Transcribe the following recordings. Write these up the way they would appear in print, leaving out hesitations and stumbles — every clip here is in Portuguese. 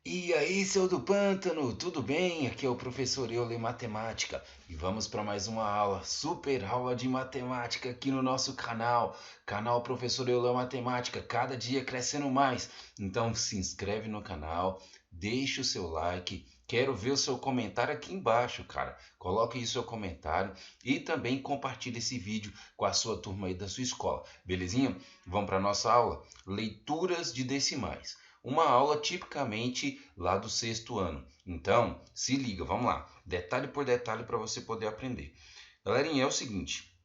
E aí, seu do pântano, tudo bem? Aqui é o professor Euler Matemática e vamos para mais uma aula, super aula de matemática aqui no nosso canal Professor Euler Matemática, cada dia crescendo mais. Então se inscreve no canal, deixa o seu like, quero ver o seu comentário aqui embaixo, cara. Coloque aí o seu comentário e também compartilhe esse vídeo com a sua turma aí da sua escola, belezinha? Vamos para nossa aula, leituras de decimais. Uma aula tipicamente lá do sexto ano. Então, se liga, vamos lá, detalhe por detalhe para você poder aprender. Galerinha, é o seguinte,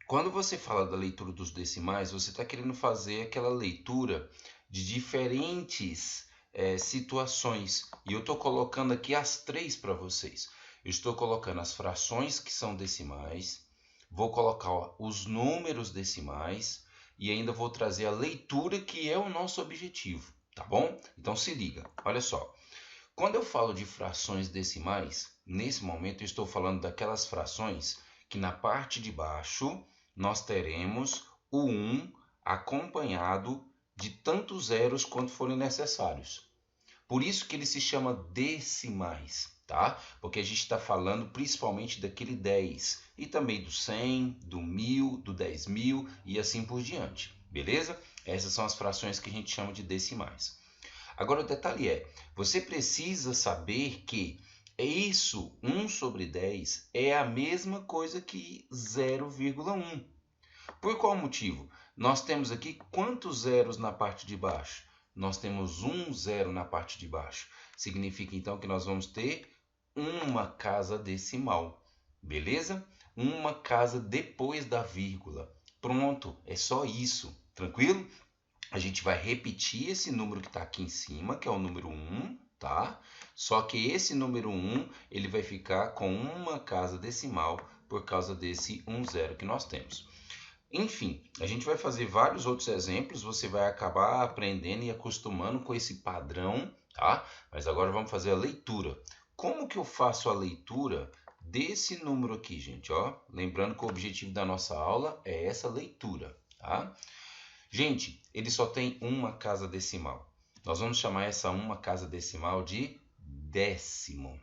quando você fala da leitura dos decimais, você está querendo fazer aquela leitura de diferentes situações. E eu estou colocando aqui as três para vocês. Eu estou colocando as frações que são decimais, vou colocar os números decimais e ainda vou trazer a leitura que é o nosso objetivo. Tá bom? Então se liga, olha só. Quando eu falo de frações decimais, nesse momento eu estou falando daquelas frações que na parte de baixo nós teremos o 1 acompanhado de tantos zeros quanto forem necessários. Por isso que ele se chama decimais, tá? Porque a gente está falando principalmente daquele 10 e também do 100, do 1000, do 10.000 e assim por diante, beleza? Essas são as frações que a gente chama de decimais. Agora o detalhe é, você precisa saber que isso, 1 sobre 10, é a mesma coisa que 0,1. Por qual motivo? Nós temos aqui quantos zeros na parte de baixo? Nós temos um zero na parte de baixo. Significa então que nós vamos ter uma casa decimal, beleza? Uma casa depois da vírgula. Pronto, é só isso, tranquilo? A gente vai repetir esse número que está aqui em cima, que é o número 1, tá? Só que esse número 1, ele vai ficar com uma casa decimal por causa desse 1 zero que nós temos. Enfim, a gente vai fazer vários outros exemplos, você vai acabar aprendendo e acostumando com esse padrão, tá? Mas agora vamos fazer a leitura. Como que eu faço a leitura desse número aqui, gente? Ó, lembrando que o objetivo da nossa aula é essa leitura, tá? Gente, ele só tem uma casa decimal. Nós vamos chamar essa uma casa decimal de décimo,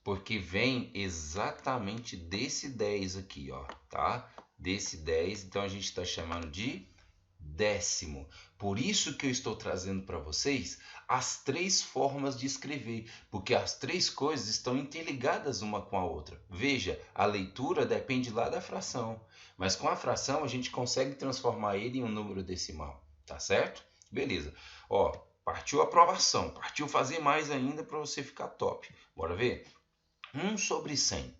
porque vem exatamente desse 10 aqui, ó, tá? Desse 10, então a gente está chamando de décimo. Por isso que eu estou trazendo para vocês as três formas de escrever, porque as três coisas estão interligadas uma com a outra. Veja, a leitura depende lá da fração, mas com a fração a gente consegue transformar ele em um número decimal, tá certo? Beleza. Ó, partiu a aprovação, partiu fazer mais ainda para você ficar top. Bora ver? 1 sobre 100.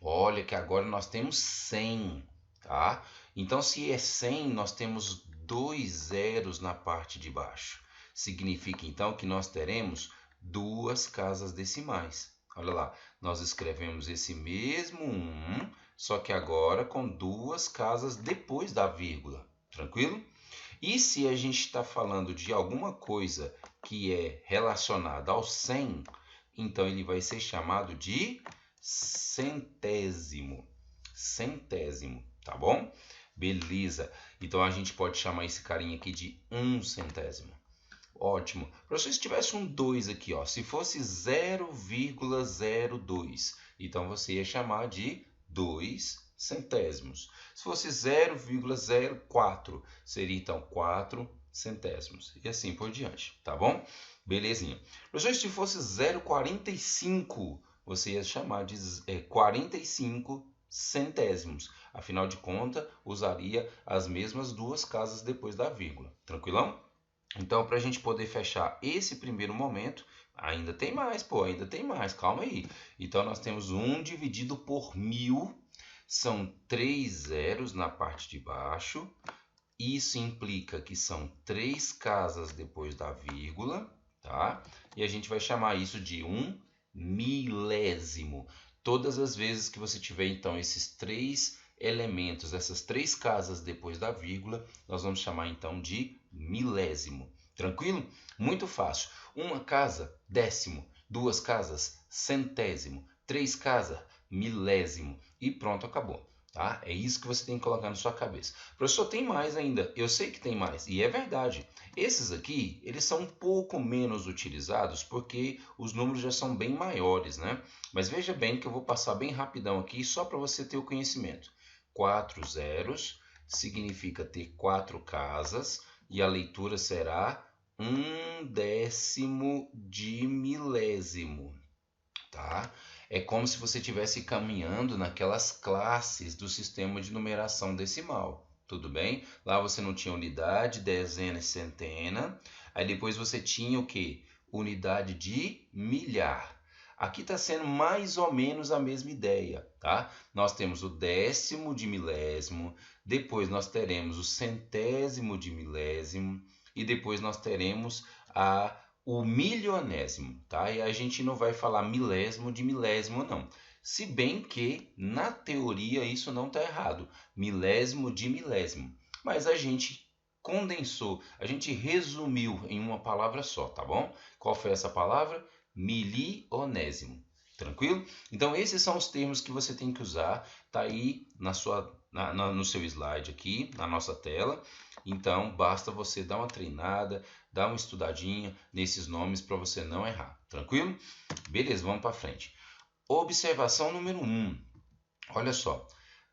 Olha que agora nós temos 100, tá? Então, se é 100, nós temos dois zeros na parte de baixo. Significa, então, que nós teremos duas casas decimais. Olha lá, nós escrevemos esse mesmo 1, só que agora com duas casas depois da vírgula. Tranquilo? E se a gente está falando de alguma coisa que é relacionada ao 100, então ele vai ser chamado de centésimo. Centésimo, tá bom? Beleza. Então a gente pode chamar esse carinha aqui de 1 centésimo. Ótimo. Professor, se tivesse um 2 aqui, ó, se fosse 0,02, então você ia chamar de 2 centésimos. Se fosse 0,04, seria então 4 centésimos. E assim por diante, tá bom? Belezinha. Professor, se fosse 0,45, você ia chamar de 45 centésimos. Afinal de contas, usaria as mesmas duas casas depois da vírgula. Tranquilão? Então, para a gente poder fechar esse primeiro momento, ainda tem mais, pô, ainda tem mais, calma aí. Então, nós temos 1 dividido por 1000, são 3 zeros na parte de baixo. Isso implica que são 3 casas depois da vírgula, tá? E a gente vai chamar isso de 1 milésimo. Todas as vezes que você tiver, então, esses 3 elementos, essas 3 casas depois da vírgula, nós vamos chamar, então, de milésimo. Tranquilo? Muito fácil. Uma casa, décimo. Duas casas, centésimo. Três casas, milésimo. E pronto, acabou. tá? É isso que você tem que colocar na sua cabeça. Professor, tem mais ainda. Eu sei que tem mais, e é verdade. Esses aqui, eles são um pouco menos utilizados porque os números já são bem maiores, né? Mas veja bem que eu vou passar bem rapidão aqui só para você ter o conhecimento. 4 zeros significa ter 4 casas e a leitura será 1/10 de milésimo, tá? É como se você estivesse caminhando naquelas classes do sistema de numeração decimal, tudo bem? Lá você não tinha unidade, dezena e centena. Aí depois você tinha o quê? Unidade de milhar. Aqui está sendo mais ou menos a mesma ideia, tá? Nós temos o décimo de milésimo, depois nós teremos o centésimo de milésimo e depois nós teremos o milionésimo, tá? E a gente não vai falar milésimo de milésimo, não. Se bem que, na teoria, isso não está errado. Milésimo de milésimo. Mas a gente condensou, a gente resumiu em uma palavra só, tá bom? Qual foi essa palavra? Milionésimo. Tranquilo? Então, esses são os termos que você tem que usar. Tá aí no seu slide aqui, na nossa tela. Então, basta você dar uma treinada, dar uma estudadinha nesses nomes para você não errar. Tranquilo? Beleza, vamos para frente. Observação número 1. Olha só,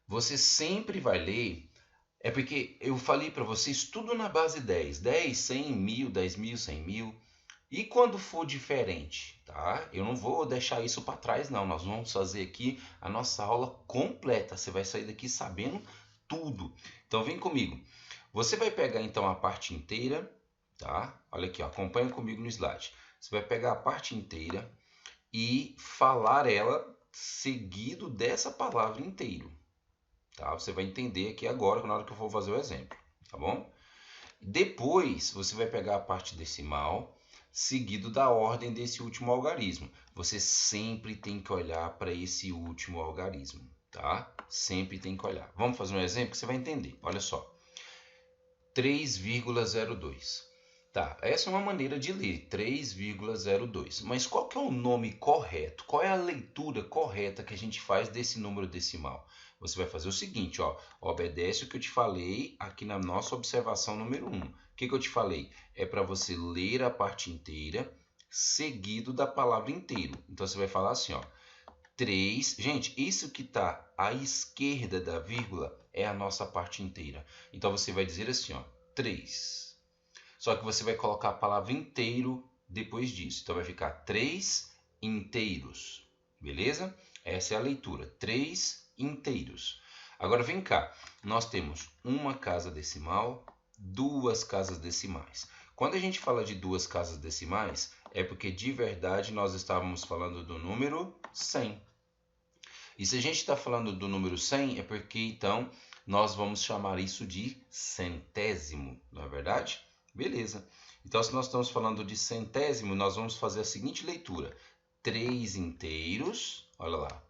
você sempre vai ler, é porque eu falei para vocês tudo na base 10. 10, 100, 1000, 10.000, 100.000. E quando for diferente, tá? Eu não vou deixar isso para trás, não. Nós vamos fazer aqui a nossa aula completa. Você vai sair daqui sabendo tudo. Então vem comigo. Você vai pegar então a parte inteira, tá? Olha aqui, ó, acompanha comigo no slide. Você vai pegar a parte inteira e falar ela seguido dessa palavra inteiro, tá? Você vai entender aqui agora, na hora que eu for fazer o exemplo, tá bom? Depois você vai pegar a parte decimal seguido da ordem desse último algarismo. Você sempre tem que olhar para esse último algarismo, tá? Sempre tem que olhar. Vamos fazer um exemplo que você vai entender. Olha só. 3,02. Tá, essa é uma maneira de ler, 3,02. Mas qual que é o nome correto? Qual é a leitura correta que a gente faz desse número decimal? Você vai fazer o seguinte, ó, obedece o que eu te falei aqui na nossa observação número 1. O que eu te falei? É para você ler a parte inteira seguido da palavra inteiro. Então você vai falar assim, ó, 3. Gente, isso que está à esquerda da vírgula é a nossa parte inteira. Então você vai dizer assim, ó, 3. Só que você vai colocar a palavra inteiro depois disso. Então vai ficar 3 inteiros. Beleza? Essa é a leitura. 3 inteiros. Agora vem cá. Nós temos uma casa decimal, duas casas decimais. Quando a gente fala de duas casas decimais, é porque de verdade nós estávamos falando do número 100. E se a gente está falando do número 100, é porque então nós vamos chamar isso de centésimo, não é verdade? Beleza. Então, se nós estamos falando de centésimo, nós vamos fazer a seguinte leitura: 3 inteiros, olha lá,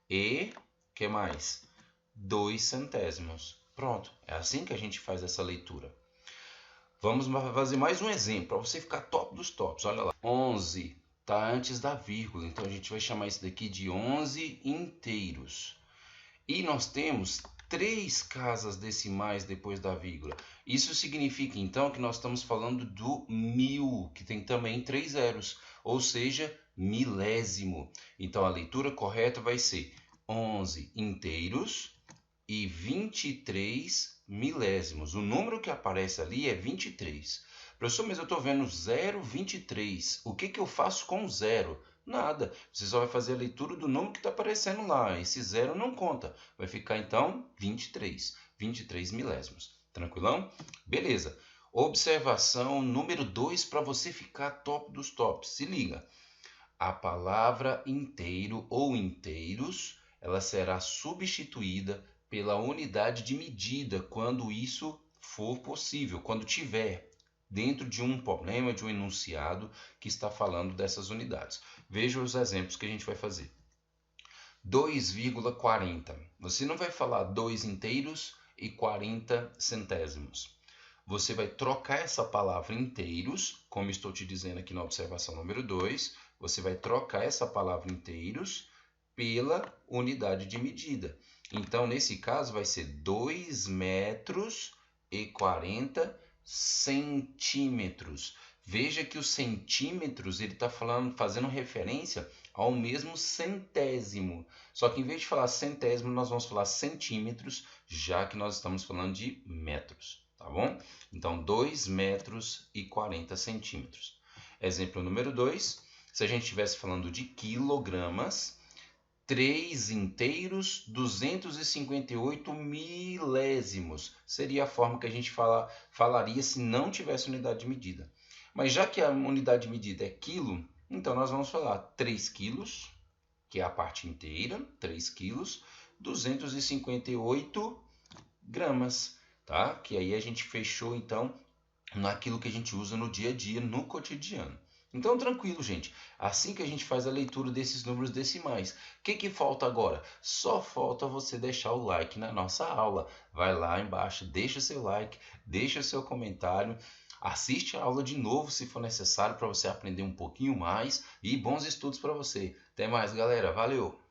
e, que mais? 2 centésimos. Pronto, é assim que a gente faz essa leitura. Vamos fazer mais um exemplo, para você ficar top dos tops. Olha lá, 11 está antes da vírgula, então a gente vai chamar isso daqui de 11 inteiros. E nós temos 3 casas decimais depois da vírgula. Isso significa então que nós estamos falando do 1000, que tem também 3 zeros, ou seja, milésimo. Então a leitura correta vai ser 11 inteiros e 23 milésimos. O número que aparece ali é 23. Professor, mas eu estou vendo 0,23. O que eu faço com o zero? Nada. Você só vai fazer a leitura do número que está aparecendo lá. Esse zero não conta. Vai ficar então 23. 23 milésimos. Tranquilão? Beleza. Observação número 2 para você ficar top dos tops. Se liga. A palavra inteiro ou inteiros, ela será substituída pela unidade de medida quando isso for possível, quando tiver dentro de um problema, de um enunciado que está falando dessas unidades. Veja os exemplos que a gente vai fazer. 2,40. Você não vai falar 2 inteiros e 40 centésimos. Você vai trocar essa palavra inteiros, como estou te dizendo aqui na observação número 2, você vai trocar essa palavra inteiros pela unidade de medida. Então, nesse caso, vai ser 2 metros e 40 centímetros. Veja que os centímetros, ele está fazendo referência ao mesmo centésimo. Só que em vez de falar centésimo, nós vamos falar centímetros, já que nós estamos falando de metros, tá bom? Então, 2 metros e 40 centímetros. Exemplo número 2, se a gente estivesse falando de quilogramas, 3 inteiros, 258 milésimos. Seria a forma que a gente falaria se não tivesse unidade de medida. Mas já que a unidade de medida é quilo, então nós vamos falar 3 quilos, que é a parte inteira, 3 quilos, 258 gramas, tá? Que aí a gente fechou, então, naquilo que a gente usa no dia a dia, no cotidiano. Então, tranquilo, gente. Assim que a gente faz a leitura desses números decimais. O que falta agora? Só falta você deixar o like na nossa aula. Vai lá embaixo, deixa o seu like, deixa o seu comentário. Assiste a aula de novo se for necessário para você aprender um pouquinho mais. E bons estudos para você. Até mais, galera. Valeu!